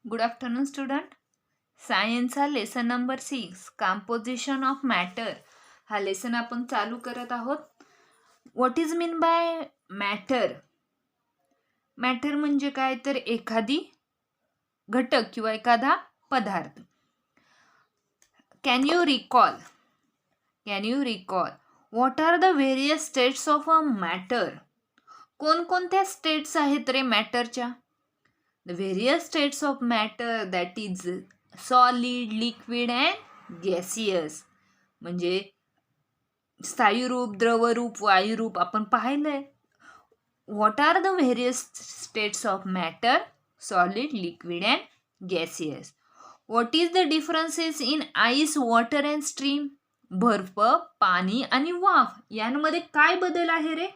Good afternoon, student. सायन्सचा lesson number 6 composition of matter हा lesson आपण चालू करत आहोत. What is mean by matter? Matter म्हणजे काय तर एखादी घटक किंवा एखादा पदार्थ. Can you recall what are the various states of a matter? कोणकोणत्या स्टेट्स आहेत रे मॅटरच्या? The various states of matter, that is solid, liquid and gaseous. म्हणजे स्थायू द्रवरूप, वायुरूप आपण पाहिलंय. What are the various states of matter? Solid, liquid and gaseous. What is the differences in ice, water and stream? बर्फ, पाणी आणि वाफ यांमध्ये काय बदल आहे रे?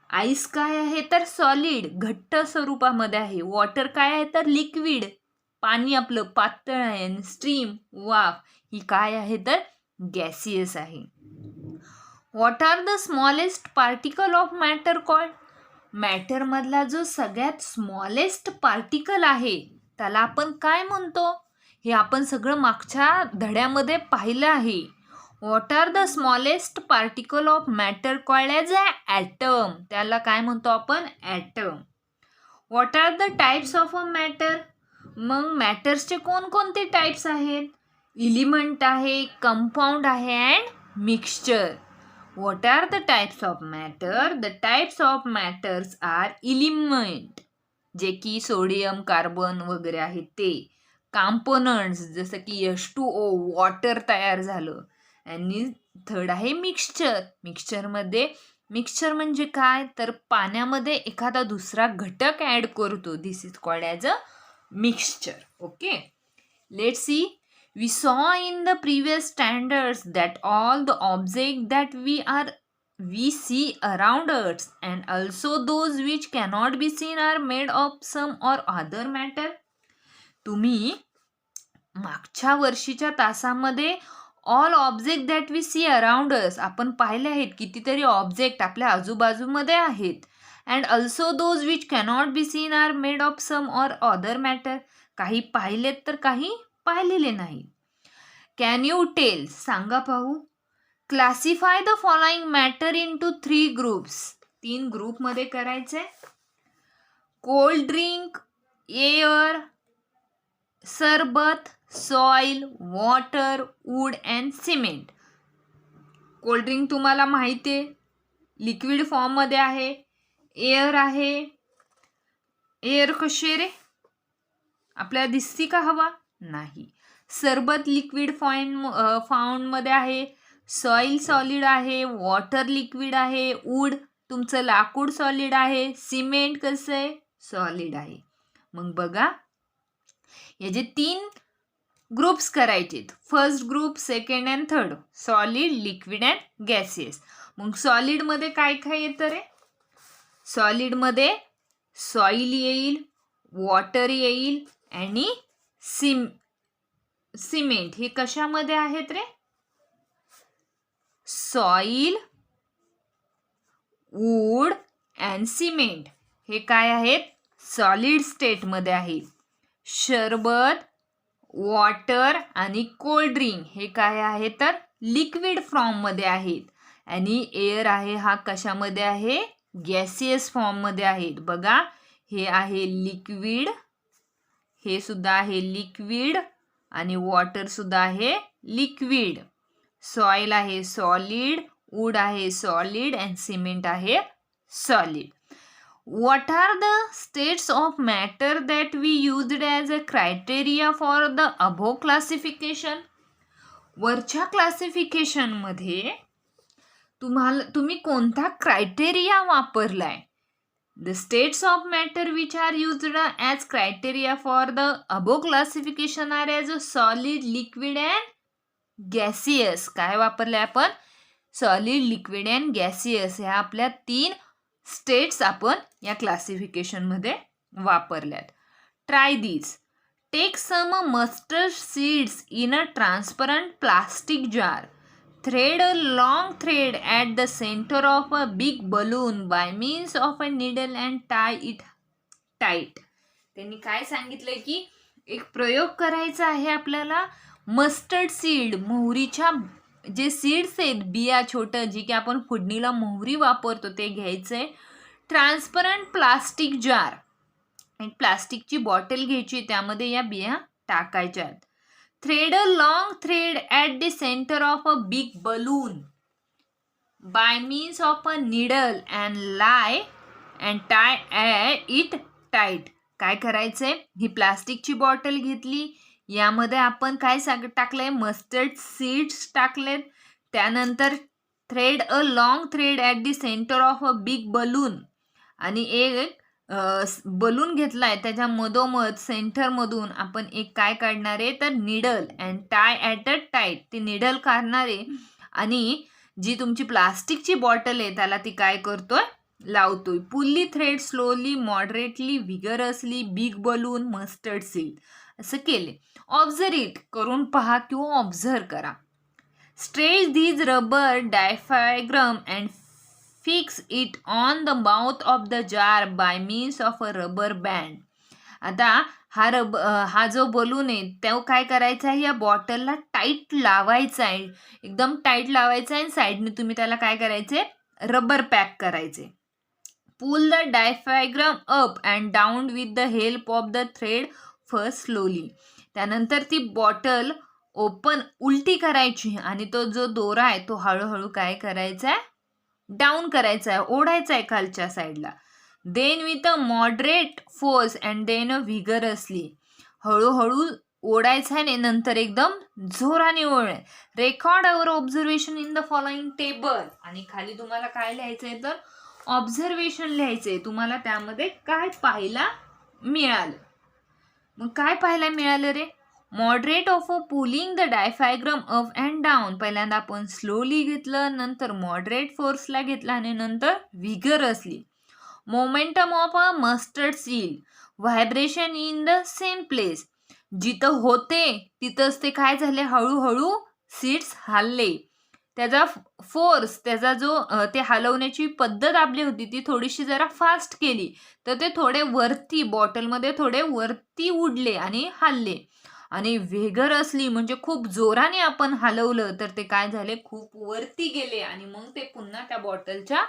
आईस काय आहे तर सॉलिड, घट्ट स्वरूपामध्ये आहे. वॉटर काय आहे तर लिक्विड, पाणी आपलं पातळ आहे. आणि स्ट्रीम, वाफ ही काय आहे तर गॅसियस आहे. What are the smallest particle of matter called? Matter मधला जो सगळ्यात स्मॉलेस्ट पार्टिकल आहे त्याला आपण काय म्हणतो? हे आपण सगळं मागच्या धड्यामध्ये पाहिलं आहे. What are the smallest particle of matter called as a atom? त्याला काय म्हणतो आपण? Atom. What are the types of a matter? मग मॅटर्सचे कोणकोणते टाईप्स आहेत? इलिमेंट आहे, कंपाऊंड आहे and mixture. What are the types of matter? The types of matters are element, जे की सोडियम, कार्बन वगैरे आहेत ते. कॉम्पोनंट्स जसं की H2O, वॉटर तयार झालं. आणि थर्ड आहे मिक्सचर. मिक्सचर म्हणजे काय तर पाण्यामध्ये एखादा दुसरा घटक ॲड करतो. This is called as a mixture. Okay, let's see. We saw in the previous standards that all the object that we see around us and also those which cannot be seen are made of some or other matter. तुम्ही मागच्या वर्षीच्या तासामध्ये all object that we see around us आपण पाहिले आहेत. कितीतरी object आपल्या आजूबाजूमध्ये आहेत. And also those which cannot be seen are made of some or other matter. काही पाहिलेत तर काही पाहिलेले नाही. Can you tell? सांगा पाहू. Classify the following matter in to 3 groups. 3 ग्रुपमध्ये करायचे. कोल्ड ड्रिंक, एअर, सरबत, soil, water, wood and cement. Cold drink तुम्हाला माहिती आहे लिक्विड फॉर्ममध्ये आहे. एअर आहे. एअर कशी रे? आपल्याला दिसती का हवा? नाही. सरबत लिक्विड फॉर्ममध्ये आहे. सॉइल सॉलिड आहे. वॉटर लिक्विड आहे. वूड तुमचं लाकूड सॉलिड आहे. सिमेंट कसं आहे? सॉलिड आहे. मग बघा याचे 3 ग्रुप्स करायचे. First group, second and third. Solid, liquid and gases. मग सॉलिडमध्ये काय काय येतं रे? सॉलिडमध्ये सॉइल येईल, वॉटर येईल आणि सिमेंट. हे कशामध्ये आहेत रे? सॉइल, वूड अँड सिमेंट हे काय आहेत? सॉलिड स्टेटमध्ये आहेत. शरबत, वॉटर आणि कोल्ड ड्रिंक हे काय आहे तर लिक्विड फॉर्ममध्ये आहेत. आणि एअर आहे हा कशामध्ये आहे? गॅसियस फॉर्ममध्ये आहेत. बघा हे आहे लिक्विड, हे सुद्धा आहे लिक्विड आणि वॉटर सुद्धा आहे लिक्विड. सॉइल आहे सॉलिड, वूड आहे सॉलिड अँड सिमेंट आहे solid. What are the states of matter that we used as a criteria for the above classification? वरच्या क्लासिफिकेशनमध्ये तुम्ही कोणता क्रायटेरिया वापरलाय? The states of matter which are used as criteria for the above classification are as a solid, liquid and gaseous. काय वापरलंय आपण? Solid, liquid and gaseous ह्या आपल्या 3 states आपण या क्लासिफिकेशनमध्ये वापरल्यात. Try this. Take some mustard seeds in a transparent plastic jar. Thread a long thread at the centre of a big balloon by means of a needle and tie it tight. त्यांनी काय सांगितलंय की एक प्रयोग करायचा आहे आपल्याला. Mustard seed, मोहरीच्या जे सीड्स आहेत, बिया छोटं, जी की आपण फोडणीला मोहरी वापरतो, ते घ्यायचंय. ट्रान्सपरंट प्लास्टिक जार, एक प्लास्टिकची बॉटल घ्यायची, त्यामध्ये या बिया टाकायच्यात. Thread a long thread at the centre of a big balloon by means of a needle and tie it tight. काय करायचंय, ही प्लास्टिकची बॉटल घेतली, यामध्ये आपण काय टाकलंय, मस्टर्ड सीड्स टाकलेत. त्यानंतर thread a long thread at the centre of a big balloon, आणि एक बलून घेतलाय, त्याच्या मधोमध सेंटरमधून आपण एक काय काढणार आहे, तर needle and tie at a tight, ती निडल काढणार आहे, आणि जी तुमची प्लास्टिकची बॉटल आहे त्याला ती काय करतोय, लावतोय. Pull thread slowly moderately vigorously big balloon mustard seed, असं केले. ऑब्झर्व इट, करून पहा किंवा ऑब्झर्व करा. Stretch these rubber diaphragm and fix it on the mouth of the jar by means of a rubber band. आता हा जो balloon आहे तो काय करायचा आहे, या बॉटलला टाईट लावायचा आहे, एकदम टाईट लावायचा आहे, आणि साईडने तुम्ही त्याला काय करायचे, रबर पॅक करायचे. Pull the diaphragm up and down with the help of the thread first slowly. त्यानंतर ती बॉटल ओपन उलटी करायची, आणि तो जो दोरा आहे तो हळूहळू काय करायचा आहे, डाऊन करायचा आहे, ओढायचा आहे खालच्या साईडला. Then with a moderate force and then vigorously, हळूहळू ओढायचं आहे, नंतर एकदम जोराने ओढ. Record our observation in the following table, आणि खाली तुम्हाला काय लिहायचंय, तर ऑब्झर्वेशन लिहायचंय, तुम्हाला त्यामध्ये काय पाहायला मिळालं. मग काय पाहायला मिळालं रे, moderate of a pulling the diaphragm up and down, पहिल्यांदा आपण स्लोली घेतलं, नंतर मॉडरेट फोर्सला घेतला, आणि नंतर vigorously. Momentum of a mustard seed, vibration in the same place, जिथं होते तिथंच ते काय झाले, हळूहळू सीड्स हलले. त्याचा फोर्स, त्याचा जो ते हलवण्याची पद्धत आपली होती ती थोडीशी जरा फास्ट केली, तर ते थोडे वरती बॉटलमध्ये थोडे वरती उडले आणि हलले. आणि व्हिगरसली म्हणजे खूप जोराने आपण हलवलं तर ते काय झाले, खूप वरती गेले, आणि मग ते पुन्हा त्या बॉटलच्या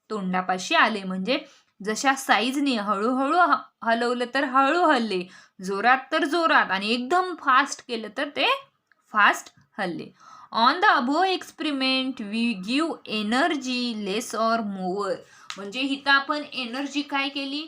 तोंडापाशी आले. म्हणजे जशा साईजने हळूहळू हलवलं तर हळू हलले, जोरात तर जोरात, आणि एकदम फास्ट केलं तर ते फास्ट हलले. On the above experiment we give energy less or more, म्हणजे इथं आपण एनर्जी काय केली,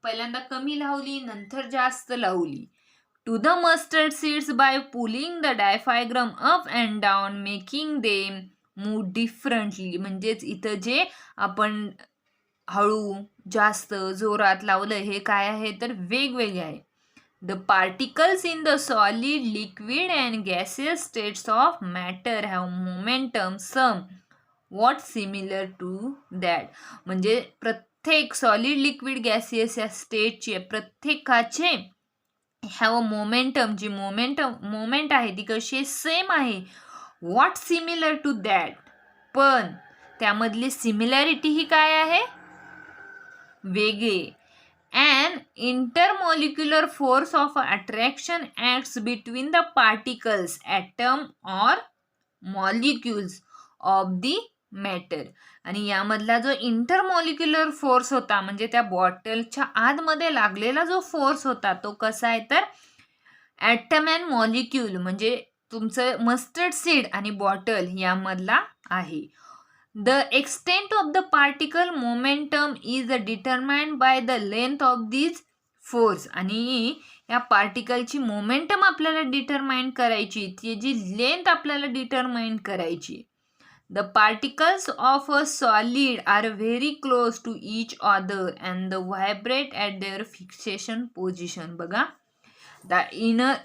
पहिल्यांदा कमी लावली, नंतर जास्त लावली. To the mustard seeds by pulling the diaphragm up and down making them move differently, म्हणजेच इथं जे आपण हळू जास्त जोरात लावलं हे काय आहे, तर वेगवेगळे आहे. The particles in the solid liquid and gaseous states of matter have momentum somewhat similar to that, म्हणजे प्रत्येक सॉलिड लिक्विड गॅसियस या स्टेटचे प्रत्येकाचे हॅव मोमेंटम, जी मोमेंट आहे ती कशी सेम आहे. व्हॉट सिमिलर टू दॅट, पण त्यामधली सिमिलॅरिटी ही काय आहे, वेगळे. An intermolecular force of attraction acts between the particles, atom or molecules of the matter. आणि यामधला जो इंटरमॉलिक्युलर फोर्स होता, म्हणजे त्या बॉटलच्या आतमध्ये लागलेला जो फोर्स होता तो कसा आहे, तर ॲटम अँड मॉलिक्यूल, म्हणजे तुमचं मस्टर्ड सीड आणि बॉटल यामधला आहे. The extent of the particle momentum is determined by the length of these force, आणि या पार्टिकलची मोमेंटम आपल्याला डिटरमाइन करायची, त्याची लेंथ आपल्याला डिटरमाइन करायची. The particles of a solid are very close to each other and vibrate at their fixation position. बघा, the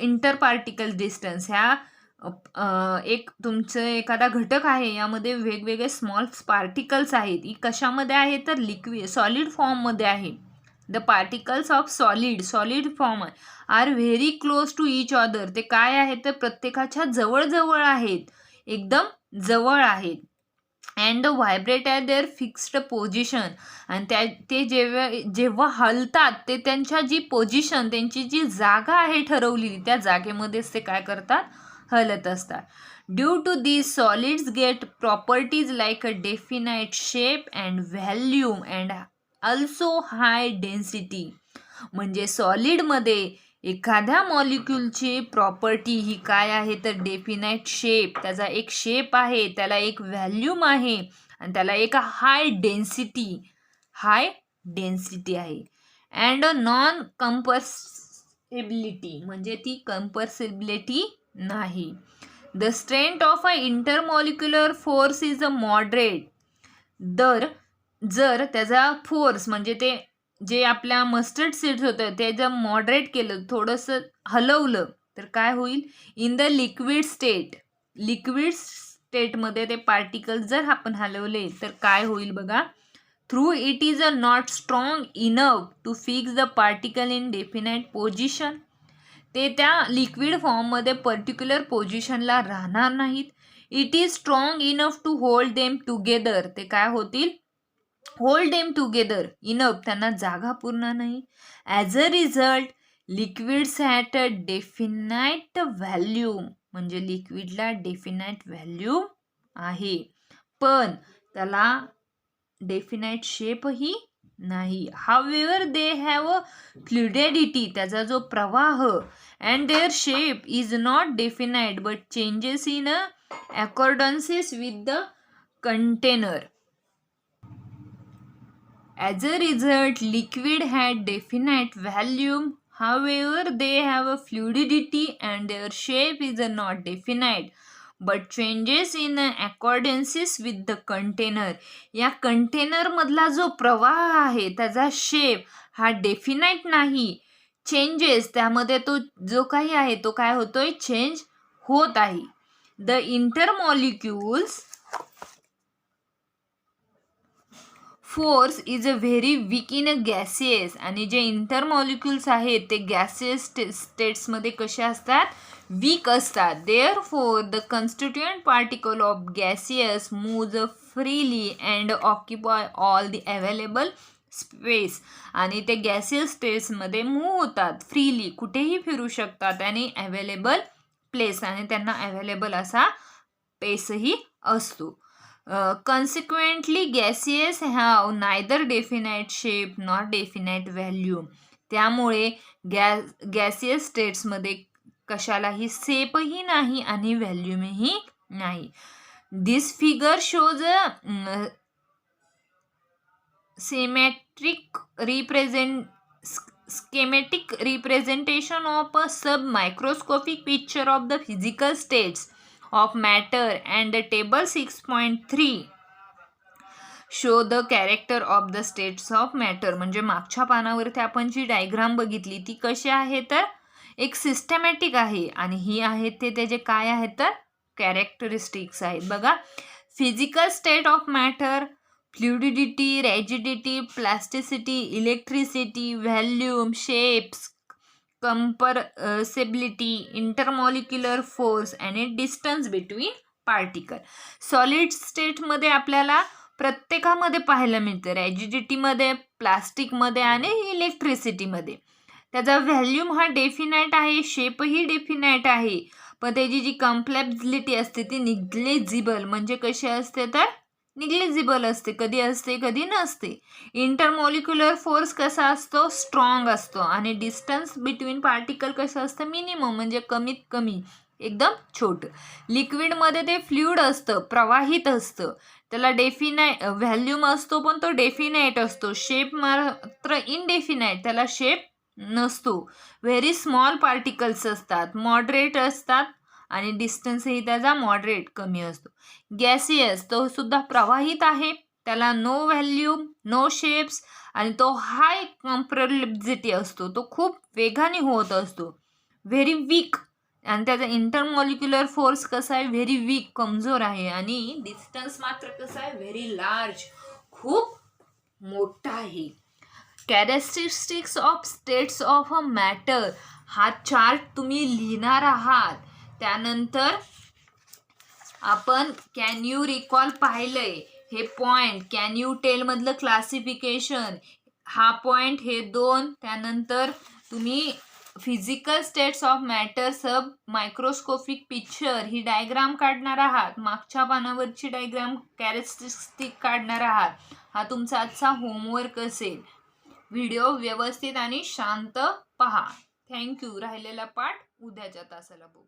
interparticle distance, ह्या एक तुमचं एखादा घटक आहे, यामध्ये वेगवेगळे स्मॉल पार्टिकल्स आहेत, ही कशामध्ये आहे, तर लिक्विड सॉलिड फॉर्ममध्ये आहे. The particles of solid form are very close to each other, ते काय आहे, तर प्रत्येकाच्या जवळजवळ आहेत, एकदम जवळ आहेत. And vibrate at there fixed position. आणि ते जेव्हा हलतात ते त्यांच्या जी पोझिशन, त्यांची जी जागा आहे ठरवलेली, त्या जागेमध्येच ते काय करतात, हलत असतात. Due to this solids get properties like a definite shape and volume and also high density. म्हणजे सॉलिडमध्ये एखाद्या मॉलिक्यूलची प्रॉपर्टी ही काय आहे तर डेफिनाईट शेप, त्याचा एक शेप आहे, त्याला एक व्हॅल्यूम आहे आणि त्याला एक हाय डेन्सिटी आहे. अँड नॉन कंपर्सिबिलिटी, म्हणजे ती कंपर्सिबिलिटी नाही. The strength of a intermolecular force is a moderate. जर त्याचा फोर्स म्हणजे ते जे आपल्या मस्टर्ड सीड्स होतं ते जर मॉडरेट केलं, थोडंसं हलवलं तर काय होईल, इन द लिक्विड स्टेटमध्ये ते पार्टिकल जर आपण हलवले तर काय होईल बघा, through it is a not strong enough to fix the particle in definite position. ते त्या लिक्विड फॉर्ममध्ये पर्टिक्युलर पोझिशनला राहणार नाहीत. It is strong enough to hold them together. ते काय होतील, होल्ड देम टुगेदर इनफ, त्यांना जागा पूर्ण नाही. As a result liquids at a definite volume, म्हणजे लिक्विडला डेफिनाईट व्हॅल्यूम आहे पण त्याला डेफिनाईट शेपही नाही. However they have a fluidity, त्याचा जो प्रवाह, and their shape is not definite but changes in a accordances with the container. As a result, liquid had definite volume, however they have a fluidity and their shape is not definite but changes in accordances with the container. या container मधला जो प्रवाह आहे त्याचा shape हा definite नाही, changes त्यामध्ये तो जो काही आहे तो काय होतोय, चेंज होत आहे. The intermolecules force is a very weak in a gaseous. आणि जे इंटरमॉलिक्युल्स आहेत ते गॅसियस स्टेट्समध्ये कसे असतात, वीक असतात. There for the constituent particle of gaseous moves freely and occupy all the available space. आणि ते गॅसियस स्टेट्समध्ये मूव्ह होतात फ्रीली, कुठेही फिरू शकतात आणि अवेलेबल प्लेस, आणि त्यांना अवेलेबल असा स्पेसही असतो. Consequently, gases have neither definite shape nor definite volume. त्यामुळे गॅसियस स्टेट्समध्ये कशालाही शेपही नाही आणि व्हॅल्यूमही नाही. This figure shows a schematic representation of a sub-microscopic picture of the physical states of matter, and the table 6.3 show the character of the states of matter. म्हणजे मागच्या पानावरती आपण जी डायग्राम बघितली ती कशी आहे तर एक सिस्टमॅटिक आहे आणि ही आहेत ते त्याचे काय आहेत तर कॅरेक्टरिस्टिक्स आहेत बघा. Physical state of matter, fluidity, rigidity, plasticity, electricity, volume, shapes, compressibility, intermolecular force आणि डिस्टन्स बिटवीन पार्टिकल. सॉलिड स्टेटमध्ये आपल्याला प्रत्येकामध्ये पाहायला मिळतं, रॅजिडिटीमध्ये, प्लास्टिकमध्ये आणि इलेक्ट्रिसिटीमध्ये. त्याचा व्हॅल्यूम हा डेफिनाईट आहे, शेपही डेफिनाईट आहे, पण त्याची जी कम्प्लेक्सिटी असते ती निग्लेजिबल, म्हणजे कशी असते तर निग्लेजिबल असते, कधी असते कधी नसते. इंटरमॉलिक्युलर फोर्स कसा असतो, स्ट्रॉंग असतो, आणि डिस्टन्स बिटवीन पार्टिकल कसं असतं, मिनिमम, म्हणजे कमीत कमी, एकदम छोटं. लिक्विडमध्ये ते फ्लुइड असतं, प्रवाहित असतं, त्याला व्हॅल्यूम असतो पण तो डेफिनाईट असतो, शेप मात्र इनडेफिनाईट, त्याला शेप नसतो. व्हेरी स्मॉल पार्टिकल्स असतात, मॉडरेट असतात आणि डिस्टन्सही त्याचा मॉडरेट कमी असतो. गॅसियस तो सुद्धा प्रवाहित आहे, त्याला नो व्हॅल्यूम, नो शेप्स, आणि तो हाय कंप्रेसिबिलिटी असतो, तो खूप वेगाने होत असतो. व्हेरी वीक, आणि त्याचा इंटरमॉलिक्युलर फोर्स कसा आहे, व्हेरी वीक, कमजोर आहे, आणि डिस्टन्स मात्र कसा आहे, व्हेरी लार्ज, खूप मोठा आहे. Characteristics of states of a matter हा चार्ट तुम्ही लिहिणार आहात. त्यानंतर आपण कॅन यू रिकॉल पाहिलंय, हे पॉइंट कॅन यू टेल मधलं क्लासिफिकेशन, हा पॉइंट हे 2, त्यानंतर तुम्ही physical states of matter sub microscopic picture he diagram काढणार आहात, मागच्या पानावरची डायग्राम कॅरेक्टरिस्टिक काढणार आहात. हा तुमचा आजचा होमवर्क असेल. व्हिडिओ व्यवस्थित आणि शांत पहा. थँक्यू. राहिलेला पाठ उद्याच्या तासाला बघू.